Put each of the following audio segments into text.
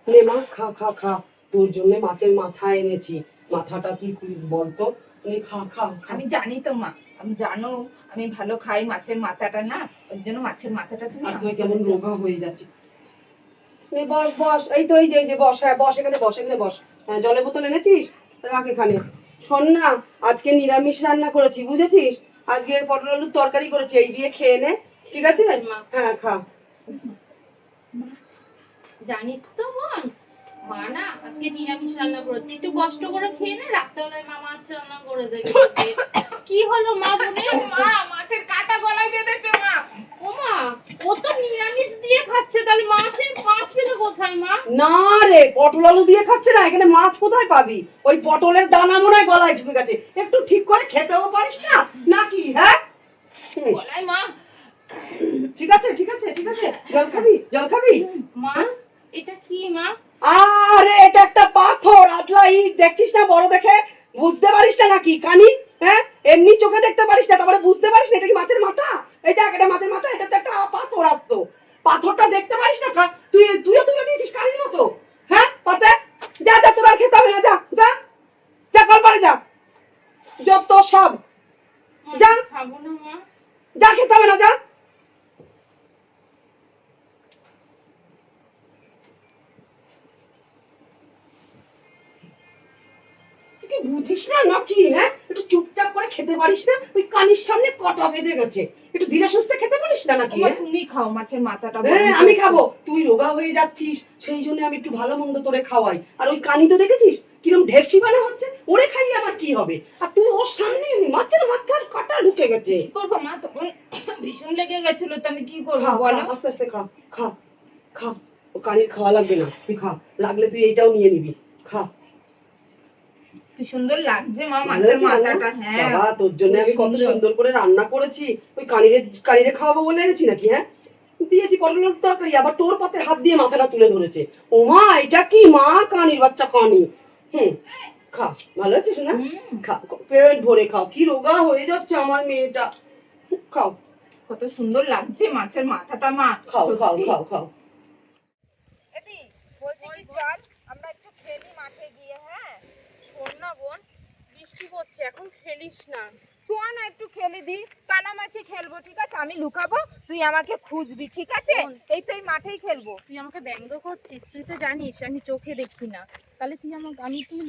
নে মা, খা খা খা। তোর জন্য মাছের মাথা এনেছি। মাথাটা কি বলতো? নে খা খা খা। আমি জানি তো মা, আমি জানো আমি ভালো খাই মাছের মাথাটা না, ওই জন্য মাছের মাথাটা তুমি আর তুই কেমন রোগা হয়ে যাচ্ছিস। নে বস বস, এই তো এই যে বস, হ্যাঁ বস, এখানে বস, এখানে বস। হ্যাঁ, জলের বোতল এনেছিস? রাখ এখানে। শোন না, আজকে নিরামিষ রান্না করেছি, বুঝেছিস? আজকে পটল আলুর তরকারি করেছি, এই দিয়ে খেয়ে নে, ঠিক আছে? হ্যাঁ খা। জানিস তো বোন, মা না আজকে নিরামিষ রান্না করেছে, একটু কষ্ট করে খেয়ে নে, রাত্রেবেলায় মা মাছ রান্না করে দেবে। কি হলো মা বোনের? মা মাছের কাঁটা গলায় বেঁধেছে মা। ও মা, ও তো নিরামিষ দিয়ে খাচ্ছে, তাহলে মাছ পেলো কোথায় মা? না রে, পটল আলু দিয়ে খাচ্ছে না, এখানে মাছ কোথায় পাবি? ওই পটলের দানা মনে হয় গলায় ঢুকে গেছে। একটু ঠিক করে খেতেও পারিস না নাকি? হ্যাঁ গলায় মা। ঠিক আছে ঠিক আছে ঠিক আছে, জল খাবি? জল খাবি? মা এটা কি মা? আরে এটা একটা পাথর, আদলা ইট, দেখছিস না বড় দেখে? বুঝতে পারিস না নাকি কানি? হ্যাঁ, এমনি চোখে দেখতে পারিস না, তারপরে বুঝতে পারিস না এটা কি মাছের মাথা? এই দেখ, এটা মাছের মাথা, এটা তো একটা পাথর আসতো। পাথরটা দেখতে পারিস না? তুইও তুলে দিয়েছিস কানির মতো। হ্যাঁ পাতে, যা যা, তোর আর খেতে হবে না, যা যা যা, কলপারে যা, যত সব। যা, খাবো না মা। যা, খেতে হবে না, যা। তুই বুঝিস না নাকি? হ্যাঁ, একটু চুপচাপ করে খেতে পারিস না? ওই কানির সামনে কটা বেঁধে গেছে, একটু ধীরে সুস্থে খেতে পারিস না নাকি? তুমি খাও মাছের মাথাটা। আমি খাবো? তুই রোগা হয়ে যাচ্ছিস, সেই জন্য আমি একটু ভালো মন্দ তোরে খাওয়াই। আর ওই কানি তো দেখেছিস কিরম ঢেপসি বানা হচ্ছে, ওরে খাইয়ে আমার কি হবে? আর তুই ওর সামনে মাছের মাথার কাটা ঢুকে গেছে। কি করবো মা, তখন ভীষণ লেগে গেছিল, তো আমি কি করবো খা বলো? আস্তে আস্তে খা খা খা। ও কানির খাওয়া লাগবে না, তুই খা। লাগলে তুই এইটাও নিয়ে নিবি, খা। কি সুন্দর লাগছে মা মাছের মাথাটা। হ্যাঁ বাবা, তোর জন্য আমি কত সুন্দর করে রান্না করেছি। ওই কানিরে খাওয়াবো বলে এনেছি নাকি? হ্যাঁ, দিয়েছি পটলের তরকারি, আবার তোর পাতে হাত দিয়ে মাথাটা তুলে ধরেছে। ও মা, এটা কি মা? কানির বাচ্চা কানি। খা, ভালো আছিস না? খা, পেট ভরে খাও। কি রোগা হয়ে যাচ্ছে আমার মেয়েটা। খাও, কত সুন্দর লাগছে মাছের মাথাটা মা। খাও খাও খাও খাও। এদি বলছি কি, চল আমরা একটু খেলি মাঠে গিয়ে। হ্যাঁ শোন না বোন, বৃষ্টি পড়ছে, এখন খেলিস না। চল না একটু খেলে দি, কানামাছি খেলবো, ঠিক আছে? আমি লুকাবো, তুই আমাকে খুঁজবি, ঠিক আছে? এই তো এই মাঠেই খেলবো। তুই আমাকে ব্যঙ্গ করছিস, তুই তো জানিস আমি চোখে দেখি না, তাহলে তুই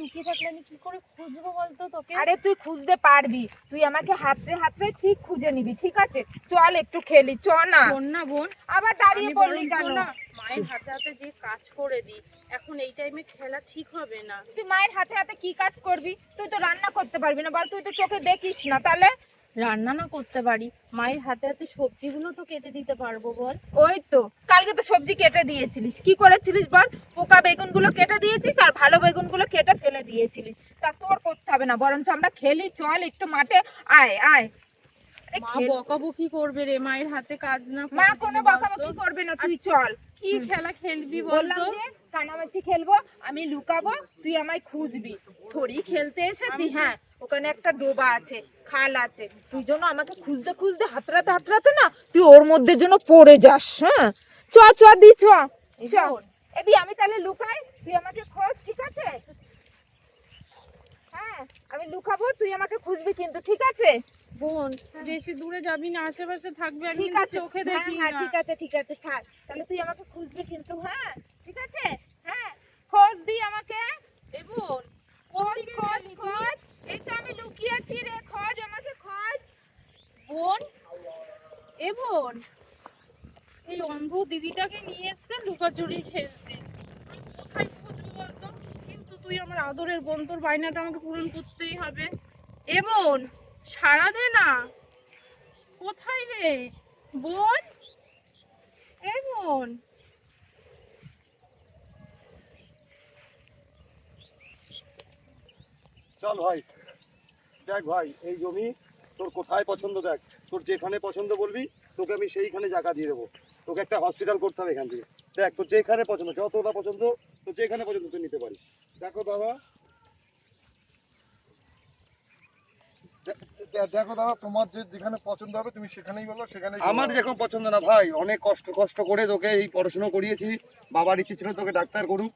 লুকিয়ে থাকলে আমি কি করে খুঁজবো বলতো তোকে? আরে তুই খুঁজতে পারবি, তুই আমাকে হাতড়ে হাতড়ে ঠিক খুঁজে নিবি, ঠিক আছে? চল একটু খেলি, চ না। শোন না বোন, আবার দাঁড়িয়ে আমি পড়লি বরঞ্চ কেন? না মায়ের হাতে হাতে যে কাজ করে দিই, এখন এই টাইমে খেলা ঠিক হবে না। তুই মায়ের হাতে হাতে কি কাজ করবি? তুই তো রান্না করতে পারবি না, বল? তুই তো চোখে দেখিস না, তাহলে? রান্না না করতে পারি, মায়ের হাতে হাতে সবজিগুলো তো কেটে দিতে পারবো বল। ওই তো কালকে তো সবজি কেটে দিয়েছিলিস, কি করেছিলিস বল? পোকা বেগুনগুলো কেটে দিয়েছিস আর ভালো বেগুনগুলো কেটে ফেলে দিয়েছিলিস। তা তোর করতে হবে না, বরঞ্চ আমরা খেলি, চল একটু মাঠে। আয় আয়। মা বকাবকি করবে রে, মায়ের হাতে কাজ না করে মা দিলে কোনো বলতো। বকাবকি করবে না, তুই চল। কি খেলা খেলবি বললাম বলতো? যে কানামাছি খেলবো, আমি লুকাবো, তুই আমায় খুঁজবি। থরি খেলতে এসেছি। হ্যাঁ, ওখানে একটা ডোবা আছে, খাল আছে, তুই যেন আমাকে খুঁজতে খুঁজতে হাতড়াতে হাতড়াতে না তুই ওর মধ্যে যেন পড়ে যাস। হ্যাঁ, চ চ দি চ চ। এদি আমি তাহলে লুকাই, তুই আমাকে খোঁজ, ঠিক আছে? হ্যাঁ, আমি লুকাবো, তুই আমাকে খুঁজবি কিন্তু, ঠিক আছে? বোন বেশি দূরে যাবি না, আশেপাশে থাকবি, আমি ঠিক কিন্তু আছে, চোখে হ্যাঁ দেখি হ্যাঁ, না। ঠিক আছে ঠিক আছে, ছাড়। তাহলে তুই আমাকে খুঁজবি কিন্তু, হ্যাঁ ঠিক আছে? হ্যাঁ, খোঁজ দি আমাকে। এ বোন, খোঁজ কোত্থেকে খোঁজ এলি তুই? খোঁজ, এই তো আমি লুকিয়েছি রে, খোঁজ আমাকে, খোঁজ। বোন, এ বোন, এই অন্ধ দিদিটাকে নিয়ে এসছে লুকাচুরি খেলতে, আমি কোথায় খুঁজবো বলতো? কিন্তু তুই আমার আদরের বোন, তোর বায়নাটা আমাকে পূরণ করতেই হবে। এ বোন, সাড়া দে না, কোথায় রে বোন? এ বোন। চল ভাই, দেখ ভাই, এই জমি তোর কোথায় পছন্দ, দেখ তোর যেখানে পছন্দ বলবি, তোকে আমি সেইখানে জায়গা দিয়ে দেবো। তোকে একটা হসপিটাল করতে হবে এখান থেকে। দেখ তোর যেখানে পছন্দ, যতটা পছন্দ, তোর যেখানে পছন্দ তুই নিতে পারিস। দেখো বাবা, দেখো দাদা, তোমার যেখানে পছন্দ হবে তুমি সেখানেই বলো, সেখানেই আমার যেরকম পছন্দ না ভাই, অনেক কষ্ট কষ্ট করে তোকে এই পড়াশোনা করিয়েছি, বাবার ইচ্ছে ছিল তোকে ডাক্তার করুক,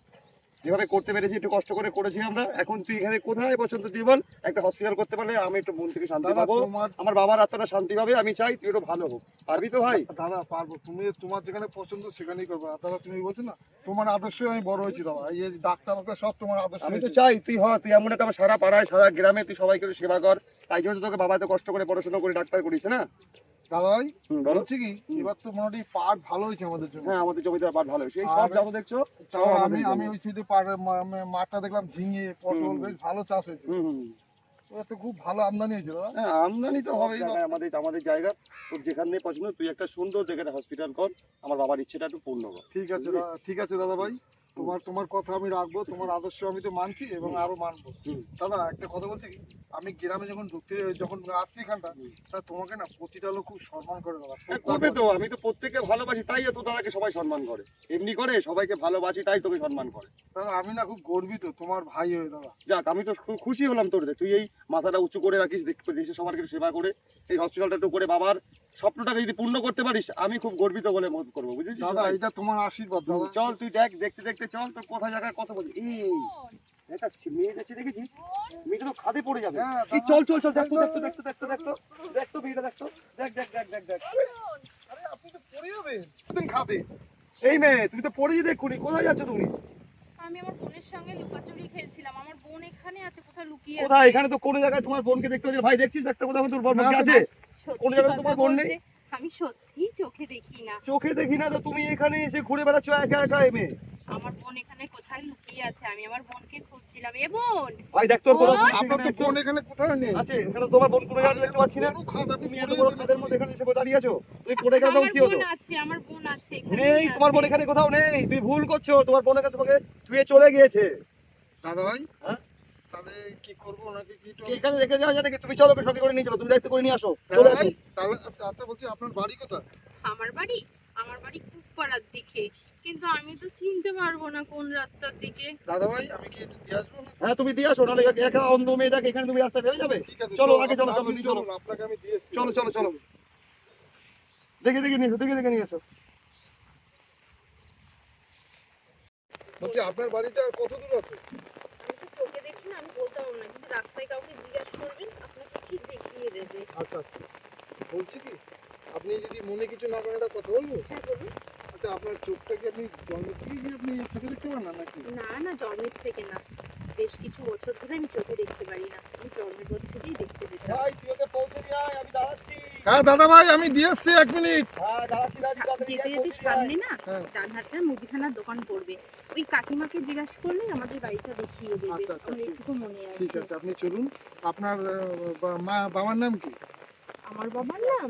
যেভাবে করতে পেরেছি একটু কষ্ট করে করেছি আমরা। এখন তুই এখানে কোথায় পছন্দ তুই বল, একটা হসপিটাল করতে পারলে আমি একটু মন থেকে শান্তি দাদা পাবো, তোমার আমার বাবার আত্মাটা শান্তি পাবে। আমি চাই তুই একটু ভালো হোক, পারবি তো ভাই? দাদা পারবো, তুমি তোমার যেখানে পছন্দ সেখানেই করবে। আর দাদা তুমি বলছো না তোমার আদর্শে আমি বড় হয়েছি দাদা, এই যে ডাক্তার সব তোমার আদর্শ আমি তো হয়েছে। চাই তুই তুই এমন একটা সারা পাড়ায় সারা গ্রামে তুই সবাইকে একটু সেবা কর, তাই জন্য তো তোকে বাবা এত কষ্ট করে পড়াশোনা করে ডাক্তার করিস না। দাদা ভাই বলো। বলছি কি, এবার তো মোটামুটি পাট ভালো হয়েছে আমাদের জন্য। হ্যাঁ, আমাদের জমিতে পাট ভালো হয়েছে, এই সব যত দেখছো সব তাও আমাদের আমি জমি। ওই সাইডে পাটের মাঠটা দেখলাম, ঝিঙে পটল বেশ ভালো চাষ হয়েছে। হুম হুম। এবার তো খুব ভালো আমদানি হয়েছে দাদা। হ্যাঁ, আমদানি তো হবেই আমাদের আমাদের জায়গা। তোর যেখানে পছন্দ তুই একটা সুন্দর জায়গায় হসপিটাল কর, আমার বাবার ইচ্ছেটা একটু পূর্ণ কর। ঠিক আছে দাদা, ঠিক আছে দাদা ভাই, তোমার তোমার কথা আমি রাখবো, তোমার আদর্শ আমি তো মানছি এবং আরো মানবো। হুম। দাদা একটা কথা বলছি কি, আমি গ্রামে যখন আসছি এখানটা, তা তোমাকে না প্রতিটা লোক খুব সম্মান করে দাদা। হ্যাঁ, করবে তো, আমি তো প্রত্যেককে ভালোবাসি তাই তো দাদাকে সবাই সম্মান করে, এমনি করে সবাইকে ভালোবাসি তাই তোকে সম্মান করে। দাদা আমি না খুব গর্বিত তোমার ভাই হয়ে দাদা। যাক, আমি তো খুব খুশি হলাম তোর যে তুই এই মাথাটা উঁচু করে রাখিস, দেশে সবার কিছু সেবা করে এই হসপিটালটা একটু করে বাবার স্বপ্নটাকে যদি পূর্ণ করতে পারিস, আমি খুব গর্বিত বলে মনে করবো, বুঝেছিস দাদা ভাই? এটা তোমার আশীর্বাদ দাদা। চল তুই দেখ, দেখতে দেখতে চল, তোর কোথায় জায়গায় কথা বলি। এই একটা মেয়ে যাচ্ছে দেখেছিস, মেয়েটা তো খাদে পড়ে যাবে। হ্যাঁ, এই চল চল চল, দেখতো দেখতো দেখতো দেখতো দেখতো দেখতো মেয়েটা দেখতো, দেখ দেখ দেখ দেখ দেখ। আরে আপনি তো পড়ে যাবেন, তুমি খাবে। এই মেয়ে, তুমি তো পড়েছি দেখুনি, কোথায় যাচ্ছ তুমি? আমি আমার বোনের সঙ্গে লুকাচুরি খেলছিলাম। আমার বোন এখানে আছে, কোথায় লুকিয়ে কোথায়? আছে? এখানে তো কোনো জায়গায় তোমার বোনকে দেখতে পাচ্ছি। ভাই দেখছিস, একটা কোথাও তোর বোন না, আছে? সত্যি কোন জায়গায় কথা তোমার বোন নেই? বলতে, আমি সত্যি চোখে দেখি না। চোখে দেখি না তো তুমি এখানে এসে ঘুরে বেড়াচ্ছ একা একা এই মেয়ে? আমার বোন এখানে কোথায় লুকিয়ে আছে, আমি আমার বোনকে খুঁজছিলাম। এ বোন, ভাই দেখ তোর কোনো বোন আপনার তো বোন এখানে কোথাও নেই। আছে, এখানে তোমার বোন কোনো জায়গায় দেখতে পাচ্ছি না। কোনো খাদ, আপনি তুমি এত পড়ে বড় যাবেন। খাদের মধ্যে এখানে এসে দাঁড়িয়ে আছো, তুমি পড়ে গেলে তখন আমার কি হতো? বোন আছে, আমার বোন আছে, নেই, এখানেই তোমার বোন আছে। এখানে কোথাও নেই, তুমি ভুল করছো। তোমার বোন এখানে তোমাকে ধুয়ে চলে গিয়েছে। দাদা ভাই হ্যাঁ? তাহলে কি করবো নাকি কি একটু- এখানে রেখে যাওয়া যায় নাকি? তুমি চলো, ওকে সঙ্গে করে নিয়ে চলো, তুমি দায়িত্ব করে নিয়ে আসো। দাদা চলে ভাই, আসো। তাহলে আচ্ছা বলছি আপনার বাড়ি কোথায়? আমার বাড়ি কুকপাড়ার দিকে, কিন্তু আমি তো চিনতে পারবো না কোন রাস্তার দিকে। দাদা ভাই আমি কি একটু দিয়ে আসবো না? হ্যাঁ, তুমি দিয়ে আসো, নাহলে একা অন্ধ মেয়েটাকে এখানে তুমি রাস্তায় ফেলে যাবে। ঠিক আছে চলো, আগে চলো, আপনি চলো, চলো। চলুন, আপনাকে আমি দিয়ে এসছি। চলো, চলো, চলো। দেখে দেখে নিয়ে এসো, দেখে দেখে নিয়ে এসো। বলছি আপনার বাড়িটা কত দূর আছে? আমি তো চোখে দেখি না, আমি বলতে পারবো না, কিন্তু রাস্তায় কাউকে জিজ্ঞাসা করবেন, আপনাকে ঠিক দেখিয়ে দেবে। আচ্ছা আচ্ছা, বলছি কি আপনি যদি মনে কিছু না করেন একটা কথা বলবো? হ্যাঁ বলুন। আচ্ছা আপনার চোখটা কি আপনি জন্ম থেকেই কি আপনি চোখে দেখতে পান না নাকি? না না, জন্মের থেকে না, বেশ কিছু বছর ধরে আমি চোখে দেখতে পারি না, আমি জন্মের পর থেকেই দেখতে পেতাম। ভাই তুই ওকে পৌঁছে দিয়ে আয়, আমি দাঁড়াচ্ছি। হ্যাঁ দাদা ভাই আমি দিয়ে এসছি, 1 মিনিট। হ্যাঁ, দাঁড়াচ্ছি, দাঁড়াচ্ছি, যেতে যেতে পৌঁছে দিয়ে সামনে আয়। না হ্যাঁ। ডান হাতে মুদিখানার দোকান পড়বে, ওই কাকিমাকে জিজ্ঞাসা করলে আমাদের বাড়িটা দেখিয়ে দেবে। আচ্ছা, আচ্ছা, আমার একটু মনে ঠিক আছে। আছে আপনি চলুন। আপনার বাবার নাম কি? আমার বাবার নাম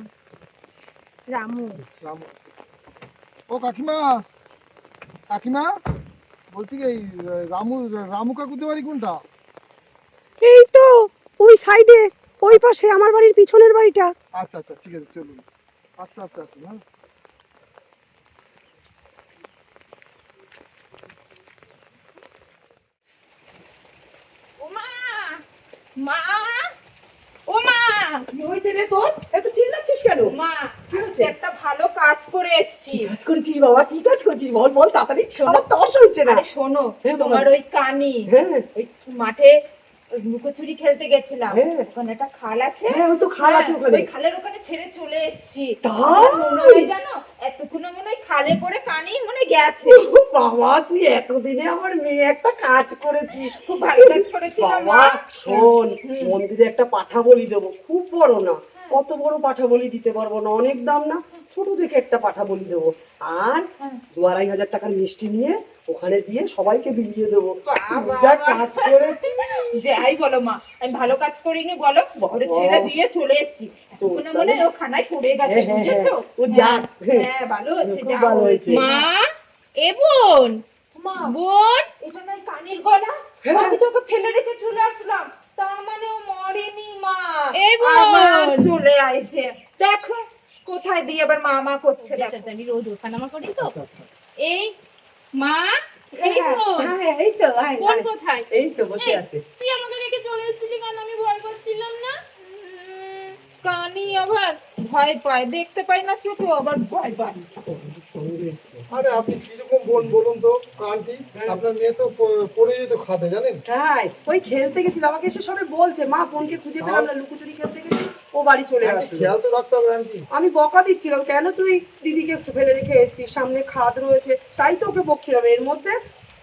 রামু। রামু। ও কাকিমা, কাকিমা বলছি কি এই রামু কাকুদের বাড়ি কোনটা? এই তো ওই সাইডে, ওই পাশে আমার বাড়ির পিছনের বাড়িটা। আচ্ছা আচ্ছা ঠিক আছে চলুন, আস্তে আস্তে আসুন। হ্যাঁ ওমা, মা, ওমা, কি হয়েছে রে তোর? এত চিল্লাচ্ছিস কেন? মা, কি আমি হয়েছে? একটা ভালো কাজ করে এসেছি। কি কাজ করেছিস বাবা? কি কাজ করেছিস বল বল তাড়াতাড়ি, আমার তর্স হচ্ছে না। আরে শোনো, হ্যাঁ, বলো। তোমার ওই কানি, হ্যাঁ ওই মাঠে ওই লুকোচুরি খেলতে গেছিলাম, হ্যাঁ। ওখানে একটা খাল আছে। হ্যাঁ, ওই তো খাল আছে হ্যাঁ, ওখানে। ওই খালের ওখানে ছেড়ে চলে এসেছি। তাই? মনে হয় জানো, এতক্ষণে মনে হয় খালে পড়ে কানি মনে হয় গেছে। ও বাবা, তুই এতদিনে আমার মেয়ে একটা কাজ করেছি। খুব ভালো কাজ করেছিলাম বাবা মা। শোন, হুম। মন্দিরে একটা পাঠা বলি দেবো, খুব বড় না, কত বড় পাঠা বলি দিতে পারবো না, অনেক দাম না, ছোট দেখে একটা পাঠা বলি দেবো। আর 2-2.5 টাকার মিষ্টি নিয়ে ওখানে দিয়ে সবাইকে বিলিয়ে দেবো। তুই যা কাজ করেছি। যাই বলো মা, আমি ভালো কাজ করিনি বলো, ঘরে ছেড়ে দিয়ে চলে এসেছি। এতক্ষণে মনে হয় ও খানায় পড়ে গেছে, হ্যাঁ, হ্যাঁ, বুঝেছো? ও যাক। হ্যাঁ, ভালো হয়েছে, খুব যা ভালো হয়েছে। হয়েছে। মা, এ বোন, মা, বোন, এটা নয় কানের গলা? হ্যাঁ। আমি তোকে ফেলে রেখে চলে আসলাম, তার মানে ও মরেনি মা। এ বোন। আবার চলে আইছে, দেখো কোথায় দিয়ে আবার মা করছে, দেখো। আমি রোজ ওঠানামা করি তো। আচ্ছা আচ্ছা এই মা, এই হ্যাঁ, বোন, হ্যাঁ, এই তো আয়, বোন আয়। কোথায়? এই তো বসে আছে। তুই আমাকে রেখে চলে এসেছিলি কেন? আমি ভয় পাচ্ছিলাম না। কানি আবার ভয় পায়, দেখতে পাই না চোখে আবার ভয় পায়। আরে আপনি কিরকম বলুন তো আন্টি, আপনার মেয়ে তো পড়ে যেত খাতে, জানেন? তাই ওই খেলতে গেছিল, আমাকে এসে সবে বলছে মা বোনকে খুঁজে পেলাম না, লুকোচুরি খেলতে গেছি, ও বাড়ি চলে আসলো। খেয়াল তো রাখতে হবে আন্টি। আমি বকা দিচ্ছিলাম, কেন তুই দিদিকে ফেলে রেখে এসেছিস, সামনে খাদ রয়েছে, তাই তো ওকে বকছিলাম। এর মধ্যে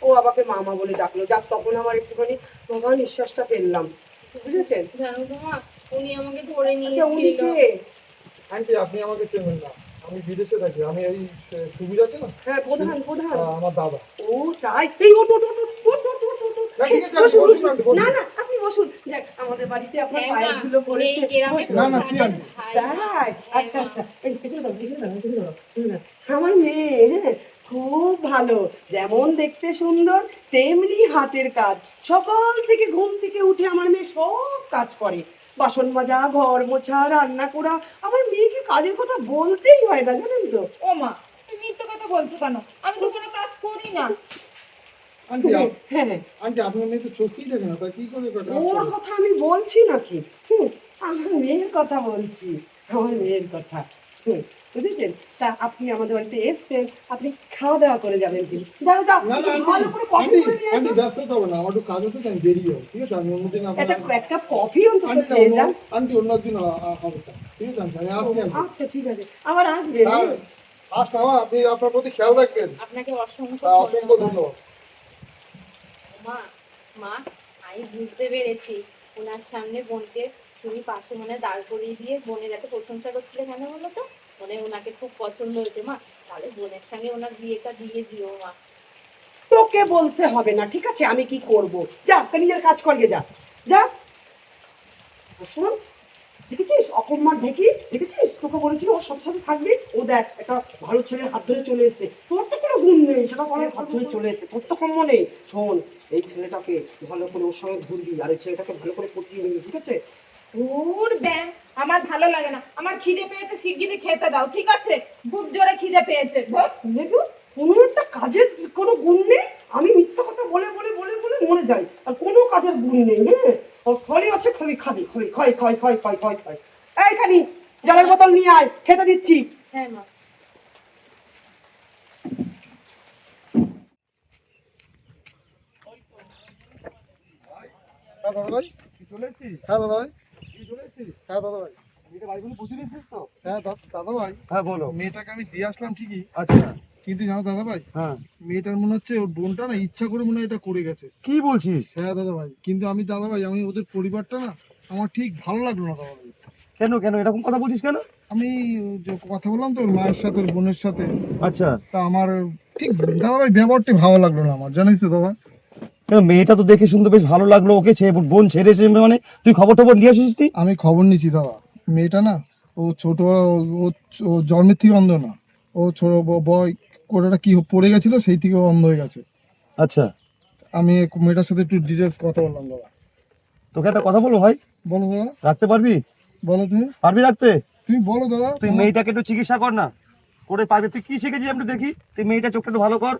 ও আমাকে মামা বলে ডাকলো, যাক তখন আমার একটুখানি বাবা নিঃশ্বাসটা ফেললাম, বুঝেছেন? জানো তো মা, উনি আমাকে ধরে আচ্ছা উনি নিয়েছিল। কে? আন্টি আপনি আমাকে চেনেন না, আমি বিদেশে থাকি, আমি এই সুবির আছে না, হ্যাঁ প্রধান প্রধান। আমার দাদা। ও তাই, এই ওঠ ওঠ ওঠ ওঠ ওঠ ওঠ ওঠ ওঠ। না, ঠিক আছে, বসুন, বসুন, বসুন। আন্টি, বসুন। না না আপনি বসুন, যাক আমাদের বাড়িতে আপনার হ্যাঁ মা, পায়ের ধুলো উনি এই পড়েছে। গ্রামে বসুন। না, না, ছি আন্টি। তাই আচ্ছা আচ্ছা, এই দেখে দাও দেখে দাও দেখে দাও, দেখে দাও। আমার মেয়ে হ্যাঁ খুব ভালো, যেমন দেখতে সুন্দর তেমনি হাতের কাজ। সকাল থেকে ঘুম থেকে উঠে আমার মেয়ে সব কাজ করে, বাসন মাজা, ঘর মোছা, রান্না করা। আমার মেয়েকে কাজের কথা বলতেই হয় না, জানেন তো? ও মা, তুমি মিথ্যে কথা বলছো কেন? আমি তো কোনো কাজ করি না। আন্টি হ্যাঁ আন্টি আপনার মেয়ে তো চোখেই দেখে না, তা কি করে কাজ ওর করে? কথা আমি বলছি নাকি? আমার মেয়ের কথা বলছি, আমার মেয়ের কথা। বুঝেছেন? তা আপনি আমাদের বাড়িতে এসছেন, আপনি খাওয়া দাওয়া করে যাবেন কিন্তু। যাও যাও, না না একটু ভালো আন্টি, করে কফি আন্টি করে নিয়ে আন্টি আসো। ব্যস্ত তো হবে না, আমার একটু কাজ আছে তো আমি বেরিয়ে যাবো, ঠিক আছে? আমি অন্যদিন একটা আপনার এক কাপ কফি অন্তত আন্টি খেয়ে যান। আন্টি অন্য একদিন হবে তো, ঠিক আছে আন্টি, আমি আসছি আন্টি। আচ্ছা ঠিক আছে, আবার আসবেন। আর আসলাম, আপনি আপনার প্রতি খেয়াল রাখবেন। আপনাকে অসংখ্য অসংখ্য ধন্যবাদ। ধন্যবাদ। মা, মা, আমি বুঝতে পেরেছি ওনার সামনে বোনকে তুমি পাশে মনে দাঁড় করিয়ে দিয়ে বোনের এত প্রশংসা করছিলে কেন বলো তো? মনে ওনাকে খুব পছন্দ হয়েছে মা, তাহলে বোনের সঙ্গে ওনার বিয়েটা দিয়ে দিও মা। তোকে বলতে হবে না, ঠিক আছে? আমি কি করব? যা তা নিজের কাজ করিয়ে যা, যা। শোন, দেখেছিস অকম্মার ঢেকি, দেখেছিস? তোকে বলেছিল ওর সাথে সাথে থাকবি, ও দেখ একটা ভালো ছেলের হাত ধরে চলে এসেছে। তোর তো কোনো গুণ নেই, সেটা বলার হাত ধরে চলে এসেছে, তোর তো কম্ম নেই। শোন, এই ছেলেটাকে ভালো করে ওর সঙ্গে ঘুরবি, আর এই ছেলেটাকে ভালো করে পটিয়ে নিবি, ঠিক আছে? দূর ব্যাং, আমার ভালো লাগে না। আমার খিদে পেয়েছে, শিগগিরই খেতে দাও, ঠিক আছে? খুব জোরে খিদে পেয়েছে। ধর, দেখো কোনো একটা কাজের কোনো গুণ নেই, আমি মিথ্যা কথা বলে বলে বলে বলে মরে যাই, আর কোনো কাজের গুণ নেই। হ্যাঁ ওর খড়ি আছে, খাবি খাবি খাবি, খয় খয় খয় খয় খয় খয়। এইখানি জলের বোতল নিয়ে আয়, খেতে দিচ্ছি। হ্যাঁ মা। হ্যাঁ দাদা ভাই, চলে এসেছিস? হ্যাঁ দাদা ভাই, চলে এসেছিস? হ্যাঁ দাদা ভাই, মেয়েটা বাড়ি পর্যন্ত পৌঁছে দিয়েছিস তো? হ্যাঁ দাদা ভাই, হ্যাঁ বলো। মেয়েটাকে আমি দিয়ে আসলাম ঠিকই, আচ্ছা। কিন্তু জানো দাদা ভাই, হ্যাঁ মেয়েটার মনে হচ্ছে ওর বোনটা না ইচ্ছা করে মনে হয় এটা করে গেছে। কি বলছিস? হ্যাঁ দাদা ভাই, কিন্তু আমি দাদা ভাই, আমি ওদের পরিবারটা না আমার ঠিক ভালো লাগলো না দাদা ভাই। কেন কেন এরকম কথা বলছিস কেন? আমি যে কথা বললাম তো ওর মায়ের সাথে, ওর বোনের সাথে, আচ্ছা। তা আমার ঠিক দাদা ভাই ব্যবহারটা ভালো লাগলো না আমার, জানিস তো দাদা। কেন মেয়েটা তো দেখে শুনতে বেশ ভালো লাগলো, ওকে বোন ছেড়েছে মানে তুই খবর টবর নিয়ে আসিস তুই? আমি খবর নিয়েছি দাদা, মেয়েটা না ও ছোট, ও জন্মের থেকে অন্ধ না, ও ছোট বয় কোটাটা কি পড়ে গেছিল, সেই থেকে ও অন্ধ হয়ে গেছে। আচ্ছা। আমি মেয়েটার সাথে একটু ডিটেলস কথা বললাম দাদা। তোকে একটা কথা বলবো ভাই, বলো দাদা, রাখতে পারবি? বলো তুমি, পারবি রাখতে? তুমি বলো দাদা। তুই মেয়েটাকে একটু চিকিৎসা কর না, করে পারবি? তুই কি শিখেছিস আমি একটু দেখি, তুই মেয়েটা চোখটা একটু ভালো কর,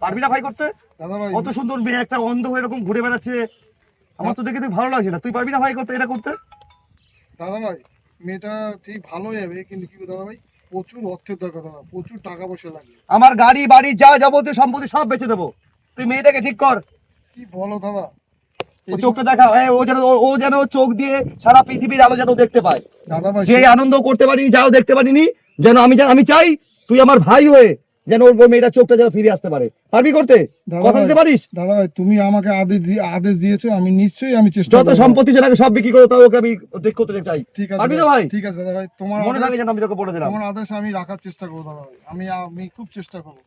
পারবি না ভাই করতে? দাদা ভাই, কত সুন্দর মেয়ে, একটা অন্ধ হয়ে এরকম ঘুরে বেড়াচ্ছে, আমার তো দেখে তুই ভালো লাগছে না। তুই পারবি না ভাই করতে, এটা করতে? দাদা ভাই, মেয়েটা ঠিক ভালো হয়ে যাবে, কিন্তু কি দাদা ভাই, প্রচুর অর্থের দরকার দাদা, প্রচুর টাকা পয়সা লাগে। আমার গাড়ি বাড়ি যা যাবতীয় সম্পত্তি সব বেচে দেবো, তুই মেয়েটাকে ঠিক কর। কি বলো দাদা? ও চোখটা দেখা, ও যেন চোখ দিয়ে সারা পৃথিবীর আলো যেন দেখতে পায়। দাদা ভাই, যে আনন্দ করতে পারিনি, যাও দেখতে পারিনি, যেন আমি চাই তুই আমার ভাই হয়ে যেন ওর মেয়েটার চোখটা যেন ফিরে আসতে পারে। পারবি করতে? দাদা কথা ভাই, দিতে পারিস? দাদা ভাই, তুমি আমাকে আদেশ দিয়েছো, আমি নিশ্চয়ই আমি চেষ্টা যত করবো। সম্পত্তি সেটাকে সব বিক্রি করে তাও ওকে আমি ঠিক করতে চাই। ঠিক আছে পারবি তো দাদা, ভাই? ঠিক আছে দাদা ভাই, তোমার মনে থাকে আদেশ, যেন আমি তোকে বলে দিলাম। তোমার আদেশ আমি রাখার চেষ্টা করবো দাদা ভাই, আমি খুব চেষ্টা করবো।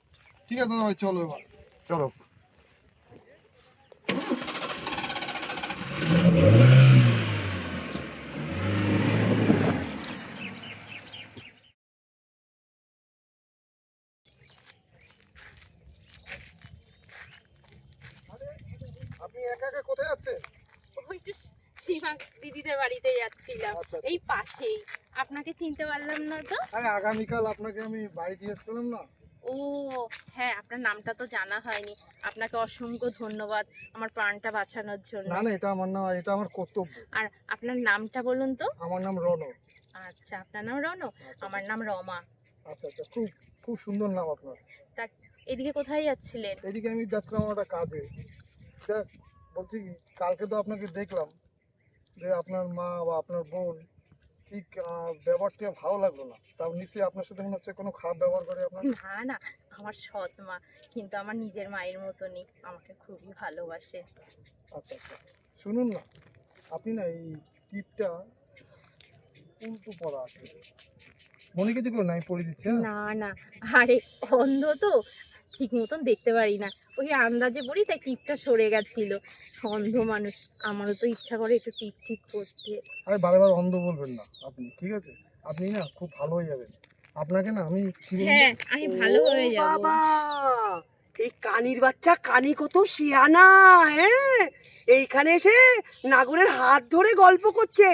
ঠিক আছে দাদা ভাই, চলো এবার। চলো। আপনি একা একা কোথায় যাচ্ছেন? ওই তো সীমা দিদিদের বাড়িতে যাচ্ছিলাম, আচ্ছা। এই পাশেই। আপনাকে চিনতে পারলাম না তো। আরে আগামীকাল আপনাকে আমি বাড়ি দিয়ে এসেছিলাম না। ও হ্যাঁ, আপনার নামটা তো জানা হয়নি। আপনাকে অসংখ্য ধন্যবাদ আমার প্রাণটা বাঁচানোর জন্য। না না, এটা আমার না, এটা আমার কর্তব্য। আর আপনার নামটা বলুন তো। আমার নাম রণ। আচ্ছা, আপনার নাম রনক, আমার নাম রমা। আচ্ছা আচ্ছা, খুব খুব সুন্দর নাম আপনার। তা এদিকে কোথায় যাচ্ছিলেন? এদিকে আমি যাচ্ছিলাম একটা কাজে। দেখ, বলছি কি, কালকে তো আপনাকে দেখলাম যে আপনার মা বা আপনার বোন ঠিক ব্যবহারটা ভালো লাগলো না। তাও নিশ্চয়ই আপনার সাথে মনে হচ্ছে কোনো খারাপ ব্যবহার করে আপনার। না না, আমার সৎ মা, কিন্তু আমার নিজের মায়ের মতনই আমাকে খুবই ভালোবাসে। আচ্ছা আচ্ছা, শুনুন না, আপনি না এই টিপটা উল্টো পড়া আছে, মনে কিছু করুন, আমি পড়ে দিচ্ছি। হ্যাঁ? না না, আরে অন্ধ তো, ঠিক মতন দেখতে পারি না, ওই আন্দাজে পড়ি তাই টিপটা সরে গেছিল। অন্ধ মানুষ, আমারও তো ইচ্ছা করে একটু টিপ ঠিক করতে। আরে বারে বারে অন্ধ বলবেন না আপনি, ঠিক আছে? আপনি না খুব ভালো হয়ে যাবেন। আপনাকে না আমি কি বলবো? হ্যাঁ, আমি ভালো ও হয়ে যাব। বাবা, এই কানির বাচ্চা কানি কত শিয়ানা! হ্যাঁ, এইখানে এসে নাগরের হাত ধরে গল্প করছে,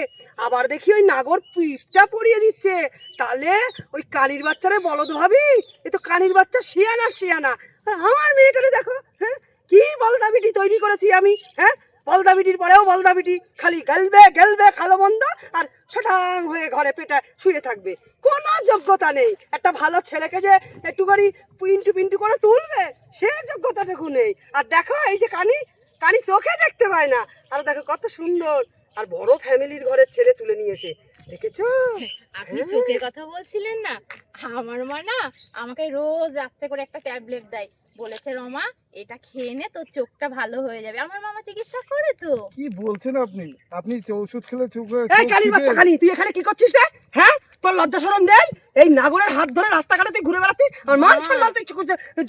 আবার দেখি ওই নাগর পিঠটা পরিয়ে দিচ্ছে। তাহলে ওই কানির বাচ্চারে বলদ ভাবি, এ তো কানির বাচ্চা শিয়ানা শিয়ানা। আর আমার মেয়েটারে দেখো, হ্যাঁ, কি বলদা বিটি তৈরি করেছি আমি। হ্যাঁ, বলদা বিটির পরেও বলদা বিটি, খালি গেলবে গেলবে খালো মন্দ, আর শটাং হয়ে ঘরে পেটে শুয়ে থাকবে। কোনো যোগ্যতা নেই। একটা ভালো ছেলেকে যে একটু করে পিন্টু পিন্টু করে তুলবে, সে যোগ্যতাটুকু নেই। আর দেখো এই যে কানি, কানি চোখে দেখতে পায় না, আর দেখো কত সুন্দর, আর বড় ফ্যামিলির ঘরের ছেলে তুলে নিয়েছে, দেখেছো? আপনি চোখের কথা বলছিলেন না, আমার মা না আমাকে রোজ রাত্রে করে একটা ট্যাবলেট দেয়, বলেছে রমা এটা খেয়ে নে, তোর চোখটা ভালো হয়ে যাবে। আমার মামা চিকিৎসা করে তো। কি বলছেন আপনি? আপনি ওষুধ খেলে চোখে এই কানির বাচ্চা কানি, তুই এখানে কি করছিস রে? হ্যাঁ, তোর লজ্জা শরম নেই? এই নাগরের হাত ধরে রাস্তাঘাটে তুই ঘুরে বেড়াচ্ছিস, আর মান সম্মান তুই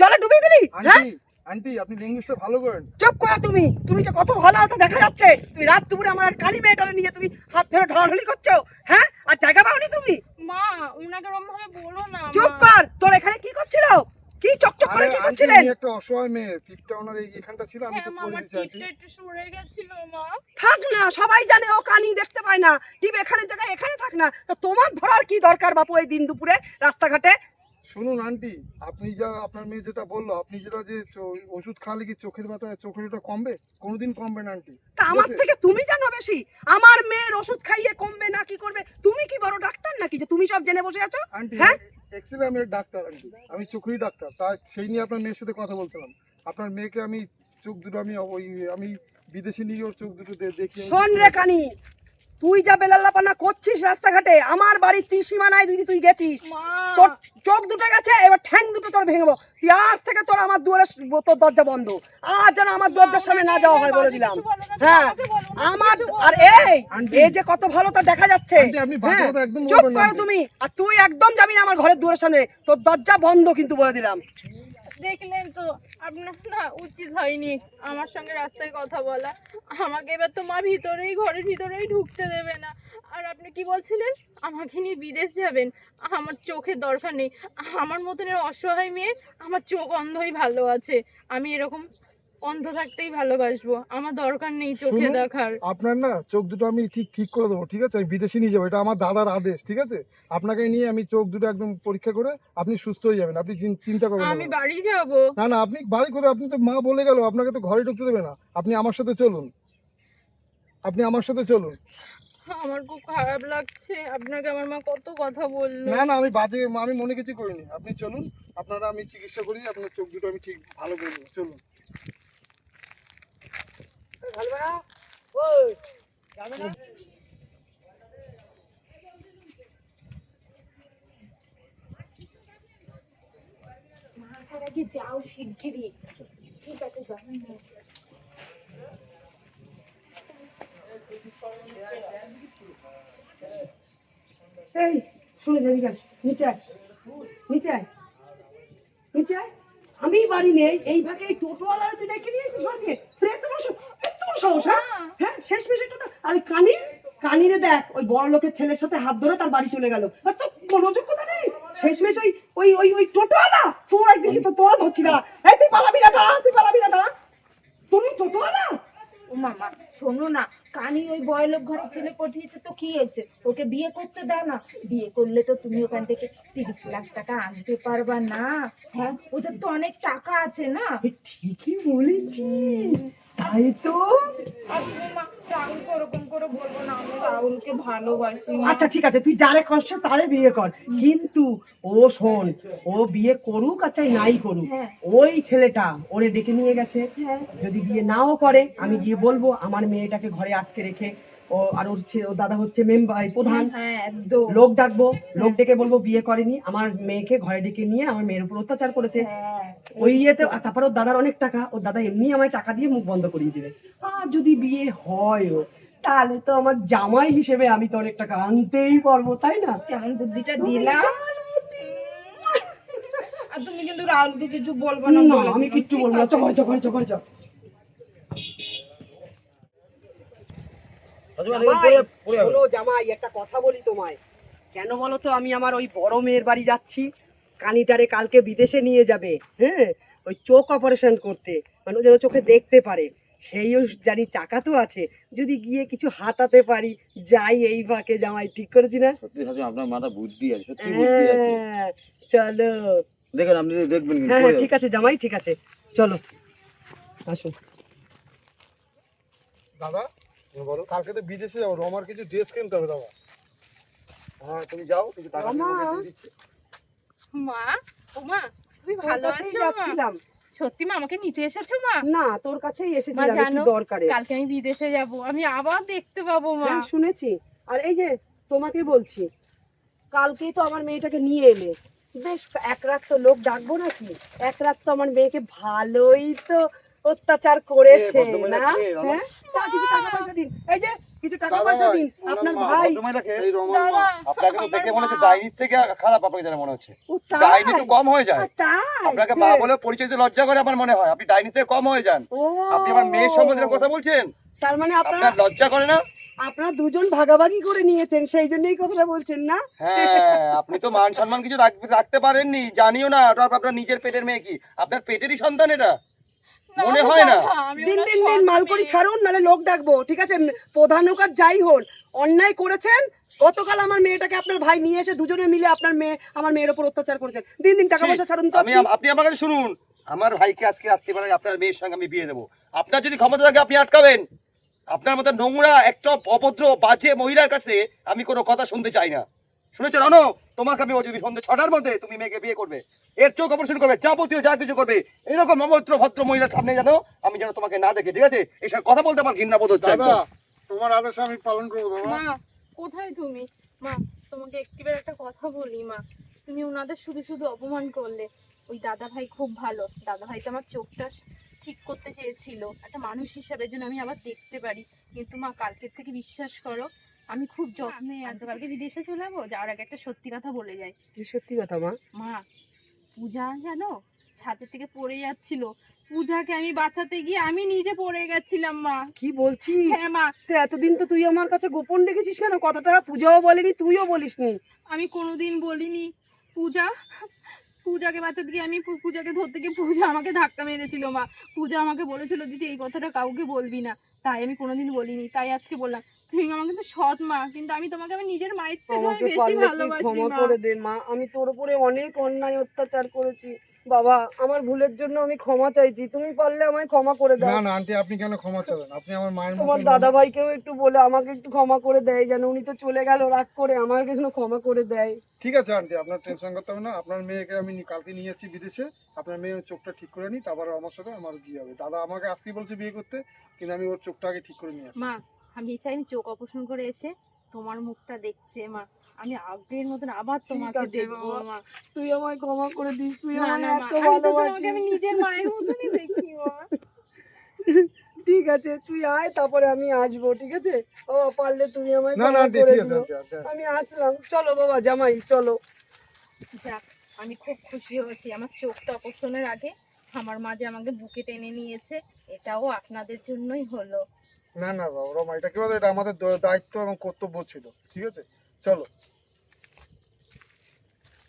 জলে ডুবিয়ে দিলি। হ্যাঁ, আন্টি, আন্টি আপনি ইংলিশটা ভালো করেন। চুপ করো তুমি, তুমি যে কত ভালো হতে দেখা যাচ্ছে। তুমি রাত দুপুরে আমার আর কানি মেয়েটারে নিয়ে তুমি হাত ধরে ঢলাঢলি করছো। হ্যাঁ, আর জায়গা পাওনি তুমি? মা, ওনাকে ওরকম ভাবে বলো না। চুপ কর, তোর এখানে কি করছিল? কি চকচক করে কি আন্টি, করছিলেন? আমি একটা অসহায় মেয়ে, টিপটা ওনার এখানটা ছিল, আমি তো হ্যাঁ মা, পড়ে আমার দিয়েছি আন্টি। টিপটা একটু সরে গেছিল মা। থাক না, সবাই জানে ও কানি দেখতে পায় না, টিপ এখানে জায়গায় এখানে থাক না। তো তোমার ধরার কি দরকার বাপু এই দিন দুপুরে রাস্তাঘাটে? শুনুন আন্টি, আপনি যা আপনার মেয়ে যেটা বললো, আপনি যেটা যে ওষুধ খাওয়ালে কি চোখের ব্যথা, চোখের ওটা কমবে? কোনোদিন কমবে না আন্টি। তা আমার ঠিক আছে? থেকে তুমি জানো বেশি। আমার মেয়ের ওষুধ খাইয়ে কমবে না কি করবে? তুমি কি বড় ডাক্তার নাকি যে তুমি সব জেনে বসে আছো? আন্টি, হ্যাঁ, এক্সুয়ালি আমি ডাক্তার আন্টি, আমি চোখেরই ডাক্তার, তাই সেই নিয়ে আপনার মেয়ের সাথে কথা বলছিলাম। আপনার মেয়েকে আমি চোখ দুটো আমি বিদেশে নিয়ে ওর চোখ দুটো দেখি। শোন রে কানি, তুই যা বেলাল্লাপানা করছিস রাস্তাঘাটে, আমার বাড়ির ত্রিসীমানায় যদি তুই গেছিস, মা, তোর চোখ দুটো গেছে, এবার ঠ্যাং দুটো তোর ভেঙে তুই আজ থেকে তোর আমার দুয়ারে তোর দরজা বন্ধ। আর যেন আমার দরজার সামনে না যাওয়া হয় বলে দিলাম। হ্যাঁ, আমার আর এই আন্টি। এই যে কত ভালো তা দেখা যাচ্ছে। আন্টি, আপনি বাজে হ্যাঁ, কথা একদম চুপ বলবেন না করো আন্টি। তুমি, আর তুই একদম যাবি না আমার ঘরের দুয়ারের সামনে, তোর দরজা বন্ধ কিন্তু বলে দিলাম। দেখলেন তো, আপনার না উচিত হয়নি আমার সঙ্গে রাস্তায় কথা বলা। আমাকে এবার তো মা ভিতরেই, ঘরের ভিতরেই ঢুকতে দেবে না। আর আপনি কি বলছিলেন আমাকে নিয়ে বিদেশ যাবেন? আমার চোখের দরকার নেই, আমার মতন এর অসহায় মেয়ে, আমার চোখ অন্ধই ভালো আছে। আমি এরকম অন্ধ থাকতেই ভালোবাসবো, আমার দরকার নেই চোখে শুনুন, দেখার। আপনার না চোখ দুটো আমি ঠিক করে দেবো, ঠিক আছে? আমি বিদেশে নিয়ে যাবো, এটা আমার দাদার আদেশ, ঠিক আছে? আপনাকে নিয়ে আমি চোখ দুটো একদম পরীক্ষা করে আপনি সুস্থ হয়ে যাবেন, আপনি চিন্তা করবেন আমি না। বাড়ি যাব। না না, আপনি বাড়ি করে, আপনি তো মা বলে গেল, আপনাকে তো ঘরে ঢুকতে দেবে না। আপনি আমার সাথে চলুন, আপনি আমার সাথে চলুন। আমার খুব খারাপ লাগছে, আপনাকে আমার মা কত কথা বললো। না না, আমি মনে কিছু করিনি, আপনি চলুন, আপনারা আমি চিকিৎসা করি, আপনার চোখ দুটো আমি ঠিক ভালো করে নেবো, চলুন। মা আসার আগে যাও শিগগিরই। ঠিক আছে, যাও। এই শুনে যাবি কেন? নিচে আয়, নিচে আয়, নিচে আয়। আমি বাড়ি নেই, এই ভাগে এই টোটোওয়ালারা তুই ডেকে নিয়ে এসেছিস বাড়িতে? তোর এত বড় সাহস? হ্যাঁ, হ্যাঁ, শেষ মেশে টোটো। আর ওই কানি, কানিরে দেখ ওই বড় লোকের ছেলের সাথে হাত ধরে তার বাড়ি চলে গেল, আর তোর কোনো যোগ্যতা নেই। শেষমেশ ওই ওই ওই ওই টোটোওয়ালা, তোর একদিন কি তোরা ধরছি দাঁড়া। এই তুই পালাবি না, দাঁড়া, তুই পালাবি না, দাঁড়া। তুমি টোটোওয়ালা? ও মামা, শোনো না, কানি ওই বড়লোক ঘরের ছেলে পাঠিয়েছে তো কি হয়েছে? ওকে বিয়ে করতে দাও না। বিয়ে করলে তো তুমি ওখান থেকে 30 লাখ টাকা আনতে পারবা না? হ্যাঁ, ওদের তো অনেক টাকা আছে না। ঠিকই বলেছিস, তাই তো। আর ও মা, রাহুলকে ওরকম করে বলবো না, আমি রাহুলকে ভালোবাসি মা। আচ্ছা ঠিক আছে, তুই যারে করছ তারে বিয়ে কর, কিন্তু ও শোন, ও বিয়ে করুক আর চাই নাই করুক, হ্যাঁ। ওই ছেলেটা ওরে ডেকে নিয়ে গেছে। হ্যাঁ। যদি বিয়ে নাও করে আমি গিয়ে বলবো আমার মেয়েটাকে ঘরে আটকে রেখে, ও আর ওর দাদা হচ্ছে মেম্বার প্রধান, হ্যাঁ একদম। লোক ডাকবো, লোক ডেকে বলবো বিয়ে করেনি, আমার মেয়েকে ঘরে ডেকে নিয়ে আমার মেয়ের উপর অত্যাচার করেছে। হ্যাঁ ওই ইয়েতে আর তারপর ওর দাদার অনেক টাকা, ওর দাদা এমনি আমায় টাকা দিয়ে মুখ বন্ধ করিয়ে দিবে। আর যদি বিয়ে হয় ও, তাহলে তো আমার জামাই হিসেবে আমি তো অনেক টাকা আনতেই পারবো, তাই না? কেমন বুদ্ধিটা দিলাম। আর তুমি কিন্তু রাহুলকে কিছু বলবো না, না বলে আমি দিলাম, কিচ্ছু ঠিক বলবো না, আছে? চল চল। শোনো জামাই, একটা কথা বলি তোমায়, কেন বলো তো, আমি আমার ওই বড় মেয়ের বাড়ি যাচ্ছি, কানিটারে কালকে বিদেশে নিয়ে যাবে, হ্যাঁ, ওই চোখ অপারেশন করতে, মানে ও যেন চোখে দেখতে পারে, সেইও জানি টাকা তো আছে, যদি গিয়ে কিছু হাতাতে পারি, যাই এই ফাঁকে, জামাই ঠিক করেছি না? সত্যি শাশুড়ি আপনার মাথা বুদ্ধি আছে, সত্যি বুদ্ধি আছে। হ্যাঁ, চলো। দেখেন আপনি যদি দেখবেন কিন্তু হ্যাঁ পরে ঠিক আছে জামাই, ঠিক আছে, চলো আসো। দাদা বলো, কালকে তো বিদেশে যাবো, রমার কিছু ড্রেস কিনতে হবে দাদা। হ্যাঁ তুমি যাও, কিছু টাকা দিয়ে ওকে দিয়ে দিচ্ছি। মা, ও মা, তুমি ভালো তোর কাছেই আছো মা? যাচ্ছিলাম। সত্যি মা আমাকে নিতে এসেছো মা? না, তোর কাছেই মা এসেছিলাম একটু জানো, দরকারে। কালকে আমি বিদেশে যাব, আমি আবার দেখতে পাবো মা। হ্যাঁ শুনেছি। আর এই যে তোমাকে বলছি, কালকেই তো আমার মেয়েটাকে নিয়ে এলে, বেশ এক রাত তো লোক ডাকবো নাকি? এক রাত তো আমার মেয়েকে ভালোই তো অত্যাচার করেছে ভদ্রমহিলা না? কে, দাদা? হ্যাঁ, তা কিছু টাকা পয়সা দিন, এই যে কিছু টাকা দাদা পয়সা ভাই, দিন, ওনার আপনার মা, ভাই। ভদ্রমহিলাকে এই রমার মা। দাদা, আপনাকে তো দেখে মনে হচ্ছে আমার মা। ডাইনির থেকে খারাপ, আপনাকে যেন মনে হচ্ছে ও তাই? ডাইনি তো কম হয়ে যায়। তাই? আপনাকে মা বলে পরিচয় দিতে লজ্জা করে আমার মনে হয়, আপনি ডাইনি থেকে কম হয়ে যান। ও, আপনি আমার মেয়ের সম্বন্ধে কথা বলছেন, তার মানে আপনারা আপনার লজ্জা করে না? আপনারা দুজন ভাগাভাগি করে নিয়েছেন, সেই জন্যই কথাটা বলছেন না? হ্যাঁ, আপনি তো মান সম্মান কিছু রাখতে পারেননি, জানিও না ওটা আপনার নিজের পেটের মেয়ে, কি আপনার পেটেরই সন্তান এটা? মনে হয় না? দাদা, আমি দিন ওনার দিন দিন সৎ মালকড়ি মেয়ে। ছাড়ুন, নাহলে লোক ডাকবো, ঠিক আছে? প্রধান হোক আর যাই হন, অন্যায় করেছেন। গতকাল আমার মেয়েটাকে আপনার ভাই নিয়ে এসে দুজনে মিলে আপনার মেয়ে আমার মেয়ের উপর অত্যাচার করেছেন। দিন দিন টাকা পয়সা ছাড়ুন তো আমি আপনি। আপনি আমার কাছে শুনুন, আমার ভাইকে আজকে রাত্রিবেলায় আপনার মেয়ের সঙ্গে আমি বিয়ে দেবো। আপনার যদি ক্ষমতা থাকে আপনি আটকাবেন। আপনার মতো নোংরা একটা অভদ্র বাজে মহিলার কাছে আমি কোনো কথা শুনতে চাই না। শুনেছো রানো, তোমাকে আমি যদি সন্ধ্যে 6টার মধ্যে তুমি মেয়েকে বিয়ে করবে, এর চোখ অপারেশন করবে, যাবতীয় যা কিছু করবে, এরকম অভদ্র ভদ্র মহিলার সামনে জানো আমি যেন তোমাকে না দেখে, ঠিক আছে? এইসব কথা বলতে আমার ঘৃণা বোধ হচ্ছে দাদা একদম। তোমার আদেশ আমি পালন করবো দাদা। মা, কোথায় তুমি? মা, তোমাকে একটিবার একটা কথা বলি মা, তুমি ওনাদের শুধু শুধু অপমান করলে। ওই দাদা ভাই খুব ভালো, দাদা ভাই তো আমার চোখটা ঠিক করতে চেয়েছিল একটা মানুষ হিসাবে, যেন আমি আবার দেখতে পারি। কিন্তু মা, কালকের থেকে বিশ্বাস করো, আমি খুব যত্নে আছি। কালকে বিদেশে চলে যাবো, যাওয়ার আগে একটা সত্যি কথা বলে যাই। কি সত্যি কথা মা? মা, পূজা জানো ছাদের থেকে পড়ে যাচ্ছিল, পূজাকে আমি বাঁচাতে গিয়ে আমি নিজে পড়ে গেছিলাম মা। কি বলছিস? হ্যাঁ মা, তো এতদিন তো তুই আমার কাছে গোপন রেখেছিস কেন? কথাটা পূজাও বলেনি, তুইও বলিসনি। আমি কোনোদিন বলিনি। পূজাকে বাঁচাতে গিয়ে আমি পূজাকে ধরতে গিয়ে পূজা আমাকে ধাক্কা মেরেছিল মা। পূজা আমাকে বলেছিল দিদি এই কথাটা কাউকে বলবি না, তাই আমি কোনোদিন বলিনি, তাই আজকে বললাম। তুমি আমাকে তো সৎ মা, কিন্তু আমি তোমাকে আমার নিজের মায়ের থেকে আমি আমাকে বেশি পারলে তুই ভালোবাসি ক্ষমা মা। করে দে মা, আমি তোর উপরে অনেক অন্যায় অত্যাচার করেছি বাবা, আমার ভুলের জন্য আমি ক্ষমা চাইছি, তুমি পারলে আমায় ক্ষমা করে না দাও। না আন্টি, আপনি কেন ক্ষমা চাবেন? আপনি আমার মায়ের তোমার মতো। দাদা ভাইকেও একটু বলে আমাকে একটু ক্ষমা করে দেয়, যেন উনি তো চলে গেল রাগ করে, আমাকে যেন ক্ষমা করে দেয়। ঠিক আছে আন্টি, আপনার টেনশন করতে হবে না। আপনার মেয়েকে আমি কালকে নিয়ে যাচ্ছি বিদেশে, আপনার মেয়ে ওর চোখটা ঠিক করে নিই, তারপর আমার সাথে আমার বিয়ে হবে। দাদা আমাকে আজকেই বলছে বিয়ে করতে, কিন্তু আমি ওর চোখটা আগে ঠিক করে নিয়ে আসি। মা, আমি চাই আমি চোখ অপারেশন করে এসে তোমার মুখটা দেখতে মা, আমি আগের মতন আবার ঠিক তোমাকে আছে দেখবো বাবা, মা। তুই আমায় ক্ষমা করে দিস, তুই না আমায় না মা, এত আমি তো তোমাকে ভালোবাসিস। আমি নিজের মায়ের মতনই দেখি মা। ঠিক আছে তুই আয়, তারপরে আমি আসবো, ঠিক আছে? ও পারলে তুমি আমায় না না ক্ষমা আন্টি, করে ঠিক আছে দিও। Aunty, aunty. আমি আসলাম, চলো বাবা জামাই চলো। যাক, আমি খুব খুশি হয়েছি আমার চোখটা অপারেশনের আগে আমার মা যে আমাকে বুকে টেনে নিয়েছে, এটাও আপনাদের জন্যই হলো। না না বাবা, রমা এটা কি বলতো, এটা আমাদের দায়িত্ব এবং কর্তব্য ছিল, ঠিক আছে? চলো।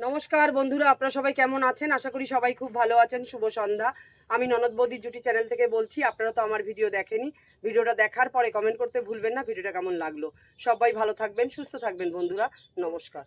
নমস্কার বন্ধুরা, আপনারা সবাই কেমন আছেন? আশা করি সবাই খুব ভালো আছেন। শুভ সন্ধ্যা। আমি ননদ বৌদির জুটি চ্যানেল থেকে বলছি। আপনারা তো আমার ভিডিও দেখেনি, ভিডিওটা দেখার পরে কমেন্ট করতে ভুলবেন না ভিডিওটা কেমন লাগলো। সবাই ভালো থাকবেন, সুস্থ থাকবেন বন্ধুরা। নমস্কার।